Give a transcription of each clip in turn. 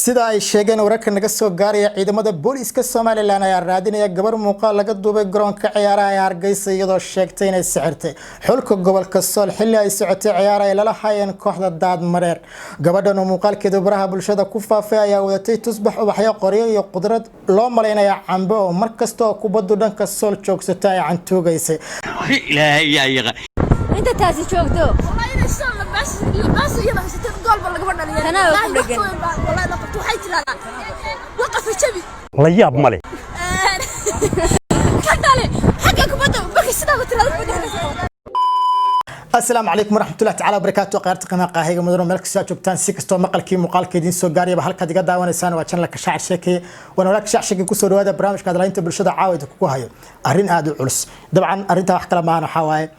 sida ay sheegeen wararka naga soo gaaraya ciidamada booliiska Soomaaliland ayaa raadinaya gabar muuqaal laga duubay garoonka ciyaaraha ee Hargeysa iyadoo sheegtay inay sixirtay xulka gobolka Sool xilli ay socotay ciyaar ay la lahaayeen kooxda Daadmareer. Gabadhan oo muuqaalkeeda baraha bulshada ku faafay ayaa wadatay tusbax ubaxyo qoryo iyo qudrad loo maleynaya cambo oo markasta oo kubaddu dhanka Sool joogsata ay cantuugaysay. انت تاسي شوفتو والله انا الشغل بس يلا ستين قلب ولا قبل انا والله انا قلت وحيت لا وقف الشبي la yaab male كدالي حقك بدو بقي سدا وترى السلام عليكم ورحمة الله تعالى وبركاته. قارت قناة قاهية مدرو ملك ساعة جبتان سيكستو مقالكي مقالكي دين سو غارية بحلقة ديقا داوانا سانا واتشان لك شاعر شاكي وانا ولك شاعر شاكي كسور هذا برامج كاد لاينتا بالشدة عاوية كوكو هايو أرين آدو العلس طبعا أرين تاوح كلام معنا حواي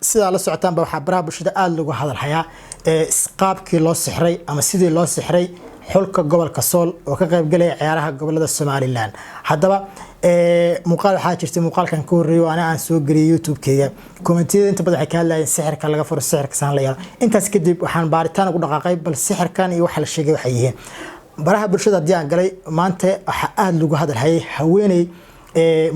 سيدا الله سعتان بوحا براه بالشدة آد لغو هذا الحياة اسقابكي لو سحري أما سيدي لو سحري xulka gobolka Sool oo ka qayb galay ciyaaraha gobolada Soomaaliland. Haddaba muuqaal waxa jirtay muuqaalkan ku horeeyo aan soo galiyay YouTube-kayga commentiyada inta badan waxay ka hadlayeen sixirka laga furo sixirka san la yar intaas kadib waxaan baaritaan ugu dhaqaaqay bal sixirkan iyo waxa la sheegay waxay yihiin baraha bulshada hadii aan galay maanta waxa aad lagu hadalhayay haweeney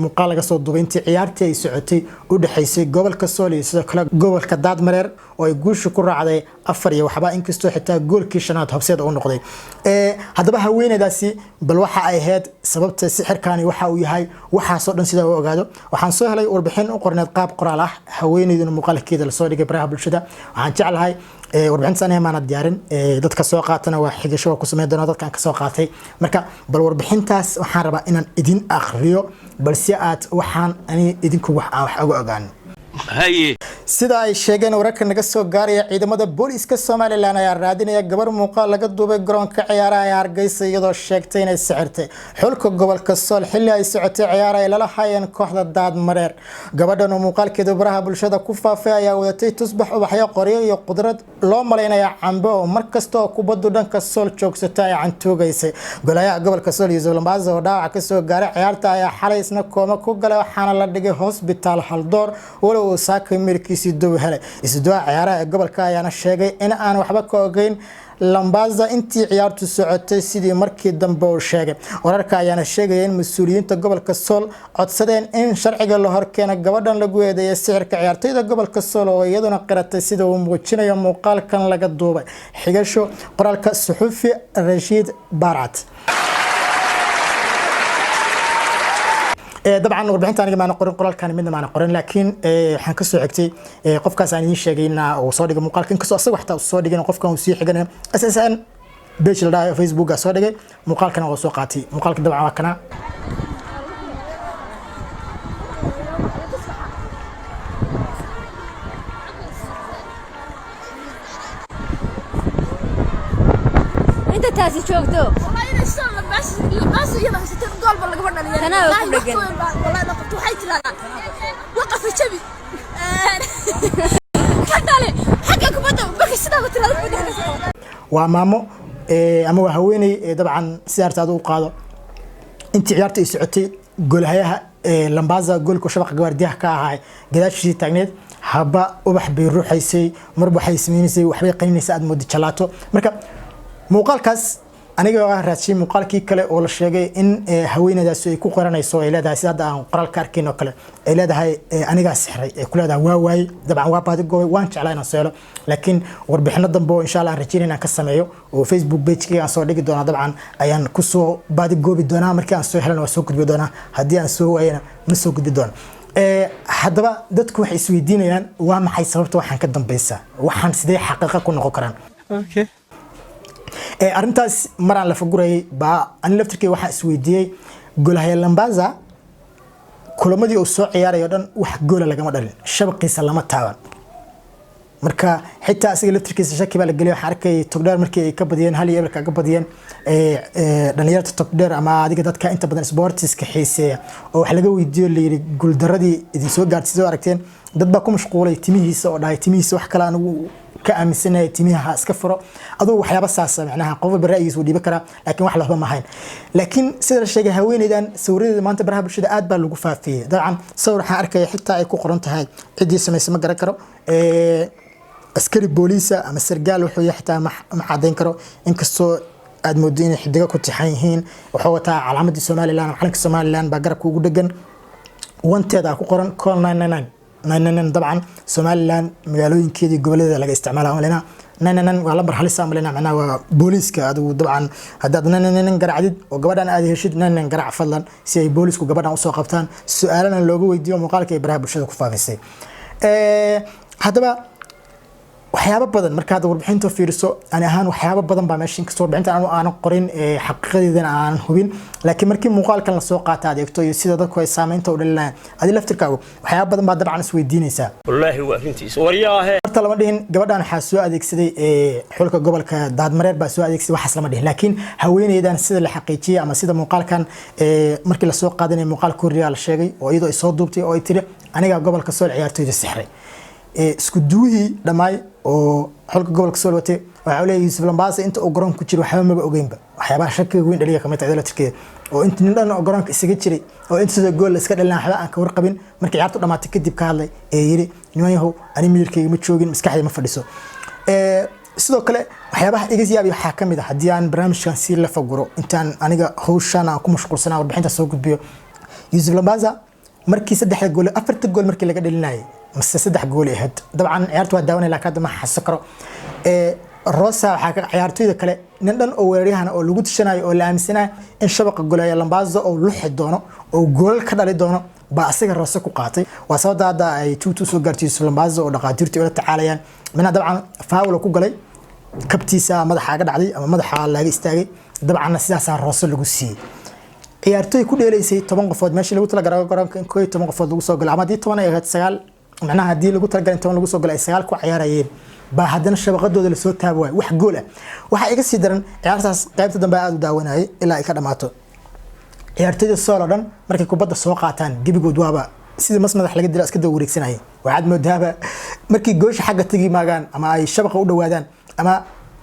muuqaal laga soo duubay intii ciyaartii ay socotay u dhaxaysay gobolka Sool iyo sidoo kale gobolka Daadmareer oo ay guusha ku raacday 4 iyo waxba inkastoo xitaa goolkii shanaad hobseed uu noqday haddaba haweeneydaasi bal waxa ay ahayd sababta sixirkaani waxa uu yahay waxa soo dhan sida uu ogaado waxaan soo helay warbixin u qorneed qaab qoraal ah haweeneyduna muuqaalkeeda la soo dhigay baraha bulshada waxaan jeclahay warbixintan maana diyaarin dadka soo qaatana waa xigasho ku sameeyay dadkan ka soo qaatay marka bal warbixintaas waxaan rabaa inaan idin akhriyo balse aad waxaan ani idinku wax uga ogaan sida ay sheegeen wararka naga soo gaaraya ciidamada booliiska Soomaaliland ayaa raadinaya gabar muuqaal laga duubay garoonka ciyaaraha ee Hargeysa iyadoo sheegtay inay sixirtay xulka gobolka Sool xilli ay socotay ciyaar ay la lahaayeen kooxda Daadmareer. Gabadhan oo muuqaalkeeda baraha bulshada ku faafay ayaa wadatay tusbax ubaxyo qoryo iyo qudrad loo maleynaya cambo oo markasta oo kubaddu dhanka Sool joogsata ay cantuugaysay. golaha gobolka Sool iyo Zolombaza oo dhaawac ka soo gaaray ciyaarta ayaa xalay isna kooma ku galay waxaana la dhigay hospital Haldoor oo saakay markiisii doow helay isdoo ciyaaraha gobolka ayaana sheegay in aan waxba ka ogeyn Lambaza intii ciyaartu socotay sidii markii dambe uu sheegay wararka ayaana sheegay in mas'uuliyiinta gobolka Sool codsadeen in sharciga la horkeeno gabadhan lagu eedeeyay sixirka ciyaartooyda gobolka Sool oo iyaduna qiratay sida uu muujinayo muuqaalkan laga duubay xigasho qoraalka suxufi Rashid Barat. طبعا warbixintan aniga ma qorin qoraalkan midna ma qorin laakiin waxaan ka soo xigtay qofkaas aan idin sheegayna oo soo dhigay muuqaalkan ka soo asaga waxta soo dhigay qofkan uu sii xigana asaasan page la dhahay Facebook soo dhigay muuqaalkan oo soo qaatay muuqaalka dabcan waa kana انت تاسي شوفتو والله انا الشغل بس يلا ستين قلب ولا قبل والله انا قلت وحيت لا وقف الشبي كدالي حقك بدو بقي سدا وترى ومامو ama waa haweeney dabcan siyaartaadu u qaado intii ciyaarta ay socotay goolahayaha Lambaza goolka shabaqa gawardiyaha ka ahaa gadaashii taagneed haba ubax bay ruuxaysay marba waxay sameeyay waxbay qaninaysaa aad moodi jalaato marka muuqaalkaas aniga waa raashin muuqaalkii kale oo la sheegay in haweeneydaas ay ku qoranayso ay leedahay sida aan qoraalka arkayno kale ay leedahay aniga sixray ay ku leedahay waa waay dabcan waa baadi gooy waan jeclaa inaan seelo laakiin warbixino dambe oo insha Allah aan rajaynaa inaan ka sameeyo oo Facebook page-kayga aan soo dhigi doona dabcan ayaan ku soo baadi goobi doona markii aan soo helana waa soo gudbi doona haddii aan soo waayana ma soo gudbi doona haddaba dadku waxay isweydiinayaan waa maxay sababta waxaan ka dambaysa waxaan sidee xaqiiqo ku noqon karaan okay arintaas maraan la faguray ba aan laftirkay waxa isweydiiyay golaha Lambaza kulamadii uu soo ciyaaray oo dhan wax gool lagama dhalin shabaqiisa lama taaban marka xitaa asiga laftirkiisa shaki baa la galiyay waxa arkay togdheer markii ay ka badiyeen hal iyo ka badiyeen dhalinyarada togdheer ama adiga dadka inta badan sportiska xiiseeya oo wax laga weydiiyo leeyay gool daradii idin soo gaartay soo aragteen dad baa ku mashquulay timihiisa oo dhahay timihiisa wax kale anigu ka aaminsanay timiha iska furo adoo waxyaabo saasa macnaha qof baraayiis uu dhibi kara laakiin wax lahba ma hayn laakiin sida la sheegay haweeneydan sawiradeeda maanta baraha bulshada aad baa lagu faafiyay dabcan sawir waxaan arkay xitaa ay ku qoran tahay cidii sameysay ma garan karo askari booliisa ama sargaal wuxuu yahay xitaa ma cadeyn karo inkastoo aad moodo inay xidiga ku tixan yihiin wuxuu wataa calaamadii Somaliland calanka Somaliland baa garabka ugu dhagan wanteeda ku qoran call 999 dabcan Somaliland magaalooyinkeedii goboleeda laga isticmaalaa malena 999 waa lambar halis ah malena macnaha waa booliska adigu dabcan haddaad 999 garacdid oo gabadhan aad heshid 999 garac fadlan si ay boolisku gabadhan u soo qabtaan su'aalana looga weydiiyo muuqaalka ay baraha bulshada ku faafisay haddaba waxyaabo badan marka aad warbixinta fiiriso aan ahaan waxyaabo badan baa meesha inkastoo warbixinta aan qorin xaqiiqadeedana aan hubin laakiin markii muuqaalkan la soo qaata adeegto iyo sida dadku ay saameynta u dhalinayaan adi laftirkaagu waxyaabo badan baa dabcan is weydiinaysaa wallaahi waa runtiis wariyaahe horta lama dhihin gabadhan waxaa soo adeegsaday xulka gobolka daadmareer baa soo adeegsaday waxaas lama dhihin laakiin haweeneydan sida la xaqiijiyay ama sida muuqaalkan markii la soo qaadanay muuqaal Korea la sheegay oo iyadoo ay soo duubtay oo ay tiri aniga gobolka soo ciyaartooyda sixray isku duuhi dhamaay oo xulka gobolka soo watay waxa uu leeyahay Yusuf Lambaase inta uu garoonka ku jiro waxba ma ogeynba waxyaabaha shakiga weyn dhaliya kamid ah tirkeeda oo inta nin dhan oo garoonka isaga jiray oo inta sida gool iska dhalin waxba aan ka warqabin markii ciyaartu dhamaatay kadib ka hadlay yiri nimanyahow ani miirkayga ma joogin maskaxdayda ma fadhiso sidoo kale waxyaabaha iga yaabi waxa kamid ah hadii aan barnaamijkan si la faguro intaan aniga hawshan aan ku mashquulsanaa warbixinta soo gudbiyo Yusuf Lambaase markii 3 gool 4 gool markii laga dhalinayay مس 3 جول اهد طبعا عيارته waa daawanay laakiin ma xasan karo Rosa waxa ka ciyaartooyda kale nin dhan oo weeraryahan oo lagu tishanayo oo la aaminsanayo in shabaqa goolaya Lambaze oo luxi doono oo gool ka dhali doono ba asaga Rosa ku qaatay waa sababta ay tuutu soo gaartay Lambaze oo dhaqaatiirtu ila tacaalayaan mina dabcan faawul ku galay kabtiisa madaxa ga dhacday ama madaxa laga istaagay dabcan sidaas Rosa lagu siiyay ciyaartooy ku dheelaysay 10 qofood meeshii lagu tala garaa garoonka in 10 qofood lagu soo galay ama 10 ay ahayd 9 macnaha hadii lagu talagalay inta lagu soo galay 9 ku ciyaarayeen ba hadana shabaqadooda la soo taabo wax gool ah waxa iga sii daran ciyaartaas qaybta dambe aad u daawanayay ilaa ay ka dhamaato ciyaartooyda soo dhan markay kubadda soo qaataan gibigood waaba sidii madax laga dilo iska daba wareegsanayay waxaad moodaaba markii goosha xagga tagi maagaan ama ay shabaqa u dhawaadaan ama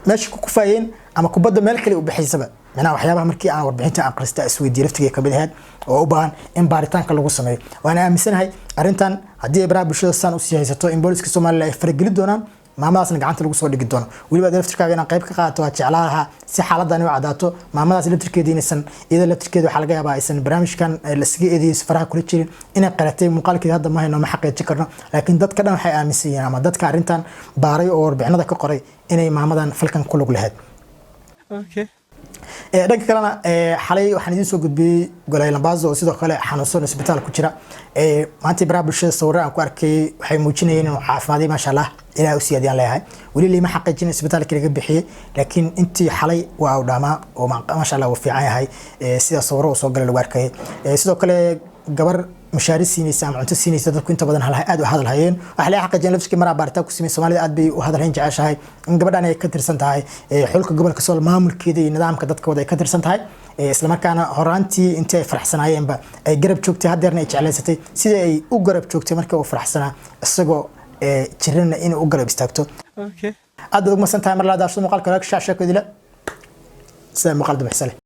meesha ku kufayeen ama kubadda meel kale u bixisaba macnaha waxyaabaha markii aan warbixinta aqrista isweydiiyay laftigeeda kamid ahayd oo u baahan in baaritaanka lagu sameeyo waana aaminsanahay arintan hadii ay baraha bulshada san u sii haysato in booliska Soomaaliya ay farageli doonaan maamadaasna gacanta lagu soo dhigi doono waliba laftirkaaga inaan qayb ka qaato waa jeclaha si xaaladani u cadaato maamadaas laftirkeeda inaysan iyada laftirkeeda waxa laga yaabaa aysan barnaamijkan la iskaga eedeeyay faraha kula jirin inay qaratay muuqaalkeeda hadda ma hayno ma xaqiijin karno laakiin dadka dhan waxay aaminsan yihiin ama dadka arintan baaray oo warbixinada ka qoray inay maamadan falkan ku lug lahayd dhanka kalena xalay waxaan idin soo gudbiyay golay Lambaze oo sidoo kale xanuunsan isbitaal ku jira maanta baraha bulshada sawirro aan ku arkay waxay muujinayeen inuu caafimaadey ma sha Allah ilaahay u siiyadaan leeyahay wali lima xaqiijin isbitaalka laga bixiyay laakiin intii xalay waa u dhama oo ma sha Allah uu fiican yahay sida sawirro soo galay lagu arkay sidoo kale gabar mushaari siinaysa ama cunto siinaysa dadku inta badan aad u hadal hayeen waxa la xaqiijin laftiisa maraa baarita ku sameeyay Soomaalida aad bay u hadalhayn jeceshahay in gabadhan ay ka tirsan tahay xulka gobolka Sool maamulkeeda iyo nidaamka dadka wada ay ka tirsan tahay isla markaana horaantii intii ay faraxsanaayeenba ay garab joogtay hadeerna ay jecleysatay sidii ay u garab joogtay markii uu faraxsanaa isagoo jirana in uu garab istaagto aad ugu masantahay mar la daashado muuqaalka shaash sheekadila sida muuqaal dibxsale